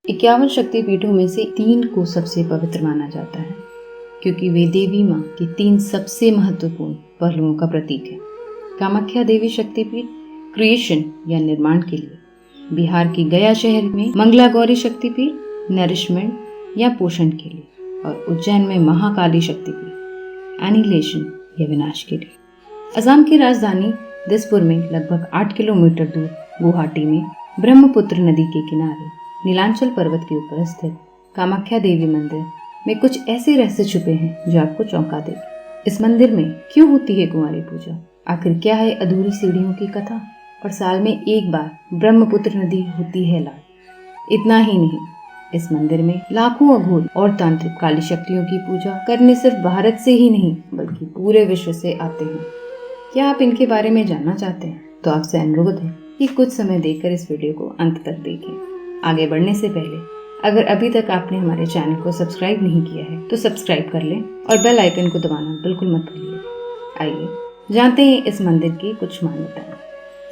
51 शक्तिपीठों में से 3 को सबसे पवित्र माना जाता है, क्योंकि वे देवी माँ के 3 सबसे महत्वपूर्ण पहलुओं का प्रतीक है। कामाख्या देवी शक्तिपीठ क्रिएशन या निर्माण के लिए, बिहार के गया शहर में मंगला गौरी शक्तिपीठ नरिशमेंट या पोषण के लिए, और उज्जैन में महाकाली शक्तिपीठ एनिहिलेशन या विनाश के लिए। असम की राजधानी दिसपुर में लगभग 8 किलोमीटर दूर गुवाहाटी में ब्रह्मपुत्र नदी के किनारे नीलांचल पर्वत के ऊपर स्थित कामाख्या देवी मंदिर में कुछ ऐसे रहस्य छुपे हैं जो आपको चौंका देंगे। इस मंदिर में क्यों होती है कुंवारी पूजा, आखिर क्या है अधूरी सीढ़ियों की कथा, और साल में एक बार ब्रह्मपुत्र नदी होती है लाल। इतना ही नहीं, इस मंदिर में लाखों अघोर और तांत्रिक काली शक्तियों की पूजा करने सिर्फ भारत से ही नहीं बल्कि पूरे विश्व से आते हैं। क्या आप इनके बारे में जानना चाहते हैं? तो आपसे अनुरोध है कि कुछ समय देकर इस वीडियो को अंत तक देखें। आगे बढ़ने से पहले अगर अभी तक आपने हमारे चैनल को सब्सक्राइब नहीं किया है तो सब्सक्राइब कर लें और बेल आइकन को दबाना बिल्कुल मत भूलिए। आइए जानते हैं इस मंदिर की कुछ मान्यताएं।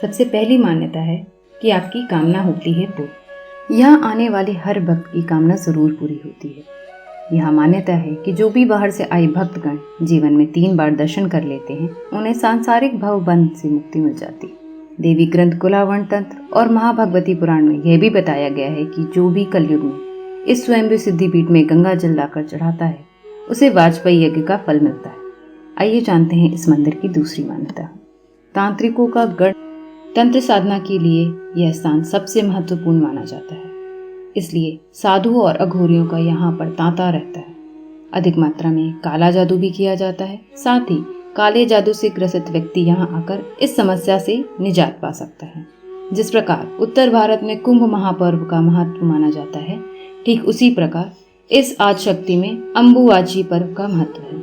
सबसे पहली मान्यता है कि आपकी कामना होती है पूरी। यहाँ आने वाले हर भक्त की कामना जरूर पूरी होती है। यह मान्यता है कि जो भी बाहर से आए भक्तगण जीवन में 3 बार दर्शन कर लेते हैं, उन्हें सांसारिक भवबंध से मुक्ति मिल जाती। देवी ग्रंथ कुलावर्ण तंत्र और महाभगवती पुराण में यह भी बताया गया है कि जो भी कलयुग में इस स्वयंभू सिद्धिपीठ में गंगा जल लाकर चढ़ाता है, उसे वाजपेयी यज्ञ का फल मिलता है। आइए जानते हैं इस मंदिर की दूसरी मान्यता। तांत्रिकों का गढ़, तंत्र साधना के लिए यह स्थान सबसे महत्वपूर्ण माना जाता है, इसलिए साधुओं और अघोरियों का यहाँ पर तांता रहता है। अधिक मात्रा में काला जादू भी किया जाता है। साथ ही काले जादू से ग्रसित व्यक्ति यहाँ आकर इस समस्या से निजात पा सकता है। जिस प्रकार उत्तर भारत में कुंभ महापर्व का महत्व माना जाता है, ठीक उसी प्रकार इस आदिशक्ति में अम्बुवाची पर्व का महत्व है।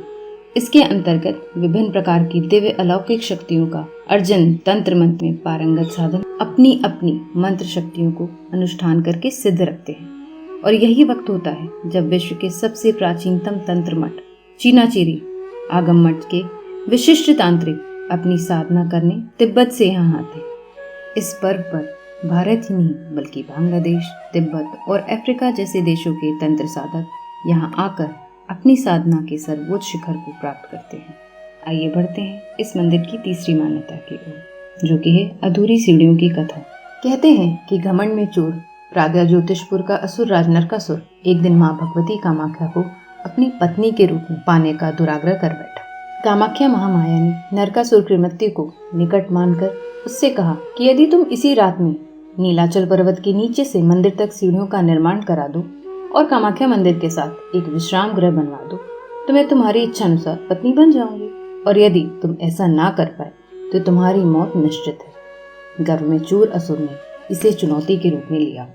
इसके अंतर्गत विभिन्न प्रकार की दिव्य अलौकिक शक्तियों का अर्जन तंत्र मंत्र में पारंगत साधन अपनी अपनी मंत्र शक्तियों को अनुष्ठान करके सिद्ध रखते हैं। और यही वक्त होता है जब विश्व के सबसे प्राचीनतम तंत्र मठ चीनाचेरी आगम मठ के विशिष्ट तांत्रिक अपनी साधना करने तिब्बत से यहाँ आते। इस पर्व पर भारत ही नहीं बल्कि बांग्लादेश, तिब्बत और अफ्रीका जैसे देशों के तंत्र साधक यहाँ आकर अपनी साधना के सर्वोच्च शिखर को प्राप्त करते हैं। आइए बढ़ते हैं इस मंदिर की तीसरी मान्यता की ओर, जो कि है अधूरी सीढ़ियों की कथा। कहते हैं कि घमंड में चूर प्राज्ञा ज्योतिषपुर का असुर राज नरकासुर एक दिन माँ भगवती कामाख्या को अपनी पत्नी के रूप में पाने का दुराग्रह कर बैठा। कामाख्या महामाया ने नरकासुर की मृत्यु को निकट मानकर उससे कहा कि यदि तुम इसी रात में नीलाचल पर्वत के नीचे से मंदिर तक सीढ़ियों का निर्माण करा दो और कामाख्या मंदिर के साथ एक विश्राम गृह बनवा दो, तो मैं तुम्हारी इच्छा अनुसार पत्नी बन जाऊंगी, और यदि तुम ऐसा ना कर पाए तो तुम्हारी मौत निश्चित है। गर्व में चूर असुर ने इसे चुनौती के रूप में लिया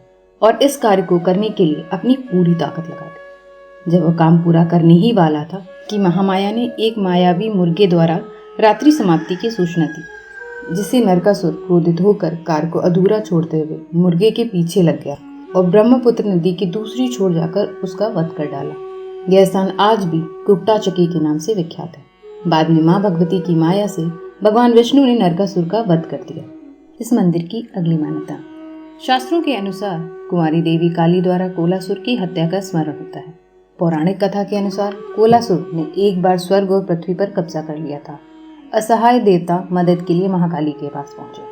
और इस कार्य को करने के लिए अपनी पूरी ताकत लगा दी। जब वह काम पूरा करने ही वाला था कि महामाया ने एक मायावी मुर्गे द्वारा रात्रि समाप्ति की सूचना दी, जिसे नरकासुर क्रोधित होकर कार्य को अधूरा छोड़ते हुए मुर्गे के पीछे लग गया और ब्रह्मपुत्र नदी की दूसरी छोर जाकर उसका वध कर डाला। यह स्थान आज भी कुप्टाचकी के नाम से विख्यात है। बाद में माँ भगवती की माया से भगवान विष्णु ने नरकासुर का वध कर दिया। इस मंदिर की अगली मान्यता। शास्त्रों के अनुसार कुंवारी देवी काली द्वारा कोलासुर की हत्या का स्मरण होता है। पौराणिक कथा के अनुसार कोलासुर ने एक बार स्वर्ग और पृथ्वी पर कब्जा कर लिया था। असहाय देवता मदद के लिए महाकाली के पास पहुंचे।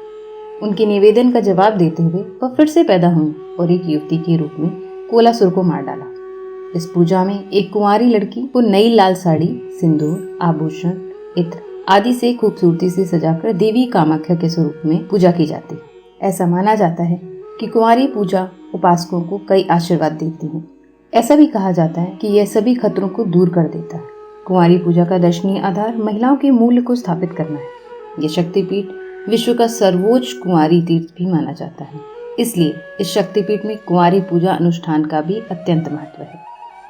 उनके निवेदन का जवाब देते हुए वह फिर से पैदा हुई और एक युवती के रूप में कोलासुर को मार डाला। इस पूजा में एक कुंवारी लड़की को नई लाल साड़ी, सिंदूर, आभूषण, इत्र आदि से खूबसूरती से सजाकर देवी कामाख्या के स्वरूप में पूजा की जाती है। ऐसा माना जाता है कि कुंवारी पूजा उपासकों को कई आशीर्वाद देती है। ऐसा भी कहा जाता है कि यह सभी खतरों को दूर कर देता है। कुंवारी पूजा का दर्शनीय आधार महिलाओं के मूल्य को स्थापित करना है। यह शक्तिपीठ विश्व का सर्वोच्च कुंवारी तीर्थ भी माना जाता है, इसलिए इस शक्तिपीठ में कुंवारी पूजा अनुष्ठान का भी अत्यंत महत्व है।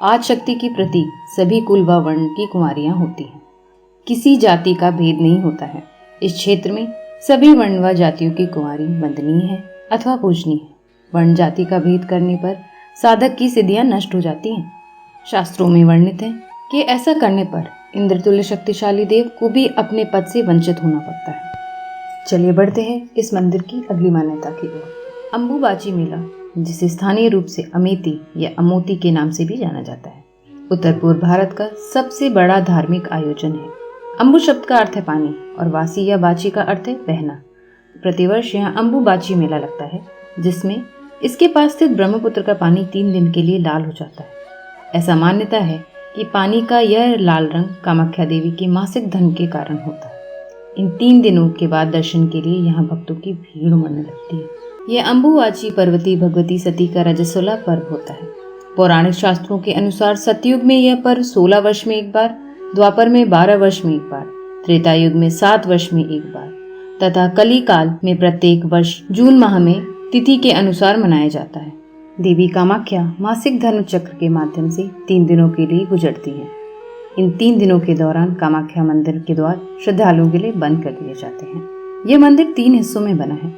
आज शक्ति की प्रतीक सभी कुल व वर्ण की कुंवारियां होती हैं। किसी जाति का भेद नहीं होता है। इस क्षेत्र में सभी वर्ण व जातियों की कुंवारी वंदनीय है अथवा पूजनीय है। वर्ण जाति का भेद करने पर साधक की सिद्धियां नष्ट हो जाती हैं। शास्त्रों में वर्णित है कि ऐसा करने पर इंद्रतुल्य शक्तिशाली देव को भी अपने पद से वंचित होना पड़ता है। चलिए बढ़ते हैं इस मंदिर की अगली मान्यता की ओर। अम्बुबाची मेला जिसे स्थानीय रूप से अमेती या अमोती के नाम से भी जाना जाता है, उत्तर पूर्व भारत का सबसे बड़ा धार्मिक आयोजन है। अम्बु शब्द का अर्थ है पानी और वासी या बाची का अर्थ है बहना। प्रतिवर्ष यहाँ अम्बु बाची मेला लगता है, जिसमें इसके पास स्थित ब्रह्मपुत्र का पानी 3 दिन के लिए लाल हो जाता है। ऐसा मान्यता है कि पानी का यह लाल रंग कामाख्या देवी के मासिक धर्म के कारण होता है। इन 3 दिनों के बाद दर्शन के लिए यहाँ भक्तों की भीड़ उमड़ने लगती है। यह अम्बुवाची पर्वती भगवती सती का रजस्वला पर्व होता है। पौराणिक शास्त्रों के अनुसार सतयुग में यह पर्व 16 वर्ष में एक बार, द्वापर में 12 वर्ष में एक बार, त्रेता युग में 7 वर्ष में एक बार तथा कली काल में प्रत्येक वर्ष जून माह में तिथि के अनुसार मनाया जाता है। देवी कामाख्या मासिक धर्म चक्र के माध्यम से 3 दिनों के लिए गुजरती है। इन 3 दिनों के दौरान कामाख्या मंदिर के द्वार श्रद्धालुओं के लिए बंद कर दिए जाते हैं। यह मंदिर 3 हिस्सों में बना है।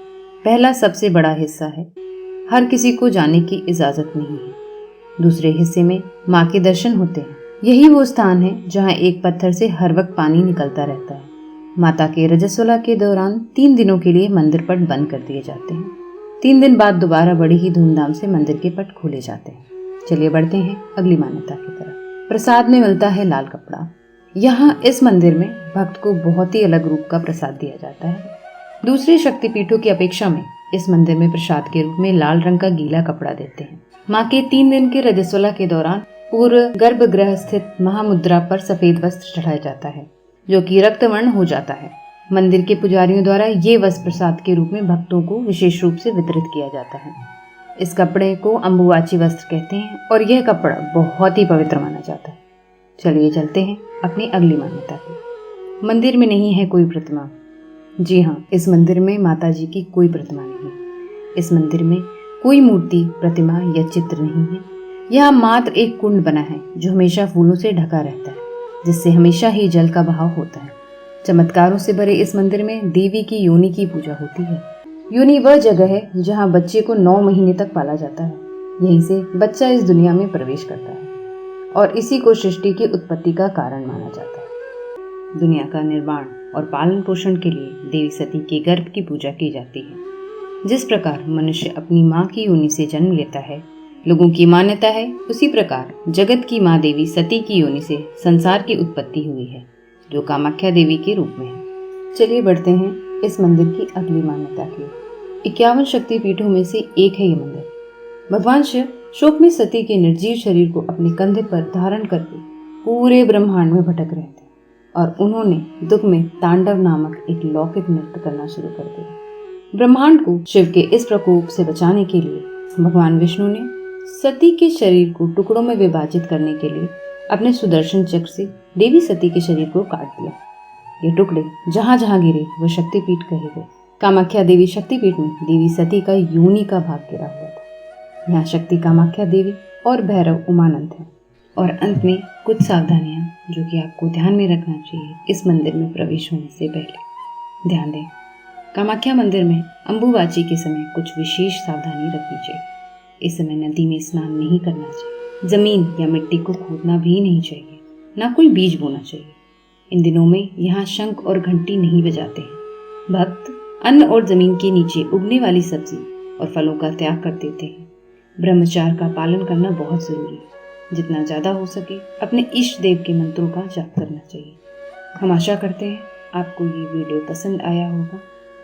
पहला सबसे बड़ा हिस्सा है, हर किसी को जाने की इजाजत नहीं है। दूसरे हिस्से में माँ के दर्शन होते हैं। यही वो स्थान है जहाँ एक पत्थर से हर वक्त पानी निकलता रहता है। माता के रजस्वला के दौरान 3 दिनों के लिए मंदिर पट बंद कर दिए जाते हैं। 3 दिन बाद दोबारा बड़ी ही धूमधाम से मंदिर के पट खोले जाते हैं। चलिए बढ़ते हैं अगली मान्यता की तरफ। प्रसाद में मिलता है लाल कपड़ा। यहाँ इस मंदिर में भक्त को बहुत ही अलग रूप का प्रसाद दिया जाता है। दूसरे शक्तिपीठों की अपेक्षा में इस मंदिर में प्रसाद के रूप में लाल रंग का गीला कपड़ा देते हैं। माँ के 3 दिन के रजस्वला के दौरान पूर्व गर्भगृह स्थित महामुद्रा पर सफेद वस्त्र चढ़ाया जाता है, जो कि रक्तवर्ण हो जाता है। मंदिर के पुजारियों द्वारा ये वस्त्र प्रसाद के रूप में भक्तों को विशेष रूप से वितरित किया जाता है। इस कपड़े को अम्बुवाची वस्त्र कहते हैं और यह कपड़ा बहुत ही पवित्र माना जाता है। चलिए चलते हैं अपनी अगली मान्यता की। मंदिर में नहीं है कोई प्रतिमा। जी हाँ, इस मंदिर में माता जी की कोई प्रतिमा नहीं है। इस मंदिर में कोई मूर्ति, प्रतिमा या चित्र नहीं है। यहाँ मात्र एक कुंड बना है जो हमेशा फूलों से ढका रहता है, जिससे हमेशा ही जल का बहाव होता है। चमत्कारों से भरे इस मंदिर में देवी की योनि की पूजा होती है। योनि वह जगह है जहाँ बच्चे को 9 महीने तक पाला जाता है। यहीं से बच्चा इस दुनिया में प्रवेश करता है और इसी को सृष्टि की उत्पत्ति का कारण माना जाता है। दुनिया का निर्माण और पालन पोषण के लिए देवी सती के गर्भ की पूजा की जाती है। जिस प्रकार मनुष्य अपनी माँ की योनि से जन्म लेता है, लोगों की मान्यता है, उसी प्रकार जगत की माँ देवी सती की योनि से संसार की उत्पत्ति हुई है, जो कामाख्या देवी के रूप में है। चलिए बढ़ते हैं इस मंदिर की अगली मान्यता की। 51 शक्तिपीठों में से एक है ये मंदिर। भगवान शिव शोक में सती के निर्जीव शरीर को अपने कंधे पर धारण करके पूरे ब्रह्मांड में भटक रहे थे और उन्होंने दुख में तांडव नामक एक लौकिक नृत्य करना शुरू कर दिया। ब्रह्मांड को शिव के इस प्रकोप से बचाने के लिए भगवान विष्णु ने सती के शरीर को टुकड़ों में विभाजित करने के लिए अपने सुदर्शन चक्र से देवी सती के शरीर को काट दिया। ये टुकड़े जहां जहां गिरे वह शक्तिपीठ कहे गए। कामाख्या देवी शक्तिपीठ में देवी सती का योनि का भाग गिरा हुआ था। यहाँ शक्ति कामाख्या देवी और भैरव उमानंद है। और अंत में कुछ सावधानियां जो कि आपको ध्यान में रखना चाहिए इस मंदिर में प्रवेश होने से पहले। ध्यान दें, कामाख्या मंदिर में अम्बुवाची के समय कुछ विशेष सावधानी रखनी चाहिए। इस समय नदी में स्नान नहीं करना चाहिए, जमीन या मिट्टी को खोदना भी नहीं चाहिए, ना कोई बीज बोना चाहिए। इन दिनों में यहाँ शंख और घंटी नहीं बजाते हैं। भक्त अन्न और जमीन के नीचे उगने वाली सब्जी और फलों का त्याग कर देते हैं। ब्रह्मचार्य का पालन करना बहुत जरूरी है। जितना ज़्यादा हो सके अपने इष्ट देव के मंत्रों का जाप करना चाहिए। हम आशा करते हैं आपको ये वीडियो पसंद आया होगा।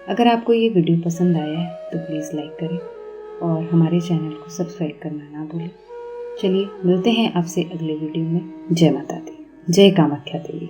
अगर आपको ये वीडियो पसंद आया है तो प्लीज़ लाइक करें और हमारे चैनल को सब्सक्राइब करना ना भूलें। चलिए मिलते हैं आपसे अगले वीडियो में। जय माता दी, जय कामाख्या देवी।